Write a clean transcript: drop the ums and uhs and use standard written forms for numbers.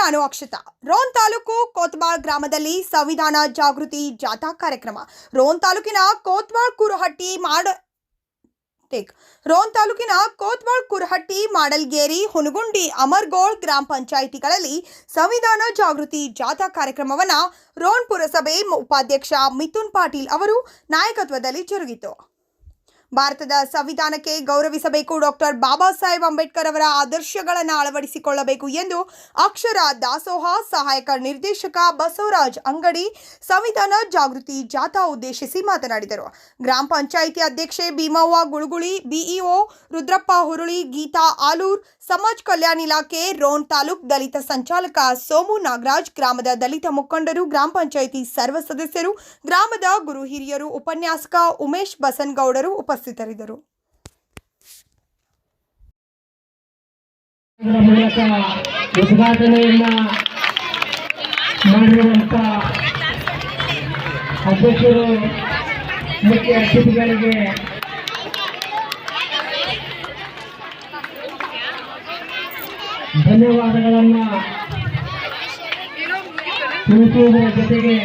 ನಾನು ಅಕ್ಷತಾ. ರೋನ್ ತಾಲೂಕು ಕೋತ್ವಾಳ್ ಗ್ರಾಮದಲ್ಲಿ ಸಂವಿಧಾನ ಜಾಗೃತಿ ಜಾಥಾ ಕಾರ್ಯಕ್ರಮ. ರೋನ್ ತಾಲೂಕಿನ ಕೋತ್ವಾಳ್ ಕುರಹಟ್ಟಿ, ಮಾಡಲ್ಗೇರಿ, ಹುನಗುಂಡಿ, ಅಮರ್ಗೋಳ್ ಗ್ರಾಮ ಪಂಚಾಯಿತಿಗಳಲ್ಲಿ ಸಂವಿಧಾನ ಜಾಗೃತಿ ಜಾಥಾ ಕಾರ್ಯಕ್ರಮವನ್ನು ರೋನ್ ಪುರಸಭೆ ಉಪಾಧ್ಯಕ್ಷ ಮಿಥುನ್ ಪಾಟೀಲ್ ಅವರು ನಾಯಕತ್ವದಲ್ಲಿ ಜರುಗಿತು. ಭಾರತದ ಸಂವಿಧಾನಕ್ಕೆ ಗೌರವಿಸಬೇಕು, ಡಾಕ್ಟರ್ ಬಾಬಾ ಸಾಹೇಬ್ ಅಂಬೇಡ್ಕರ್ ಅವರ ಆದರ್ಶಗಳನ್ನು ಅಳವಡಿಸಿಕೊಳ್ಳಬೇಕು ಎಂದು ಅಕ್ಷರ ದಾಸೋಹ ಸಹಾಯಕ ನಿರ್ದೇಶಕ ಬಸವರಾಜ್ ಅಂಗಡಿ ಸಂವಿಧಾನ ಜಾಗೃತಿ ಜಾಥಾ ಉದ್ದೇಶಿಸಿ ಮಾತನಾಡಿದರು. ಗ್ರಾಮ ಪಂಚಾಯಿತಿ ಅಧ್ಯಕ್ಷೆ ಭೀಮವ್ವ ಗುಳುಗುಳಿ, ಬಿಇಒ ರುದ್ರಪ್ಪ ಹುರುಳಿ, ಗೀತಾ ಆಲೂರ್, ಸಮಾಜ ಕಲ್ಯಾಣ ಇಲಾಖೆ ರೋನ್ ತಾಲೂಕ್ ದಲಿತ ಸಂಚಾಲಕ ಸೋಮು ನಾಗರಾಜ್, ಗ್ರಾಮದ ದಲಿತ ಮುಖಂಡರು, ಗ್ರಾಮ ಪಂಚಾಯಿತಿ ಸರ್ವ ಸದಸ್ಯರು, ಗ್ರಾಮದ ಗುರು ಹಿರಿಯರು, ಉಪನ್ಯಾಸಕ ಉಮೇಶ್ ಬಸನಗೌಡರು ಉಪಸ್ಥಿತರಿದ್ದರು. ಮೂಲಕ ಉದ್ಘಾಟನೆಯನ್ನ ಮಾಡಿರುವಂತ ಅಧ್ಯಕ್ಷರು, ಮುಖ್ಯ ಅತಿಥಿಗಳಿಗೆ ಧನ್ಯವಾದಗಳನ್ನ ತಿಳಿಸುವುದರ ಜೊತೆಗೆ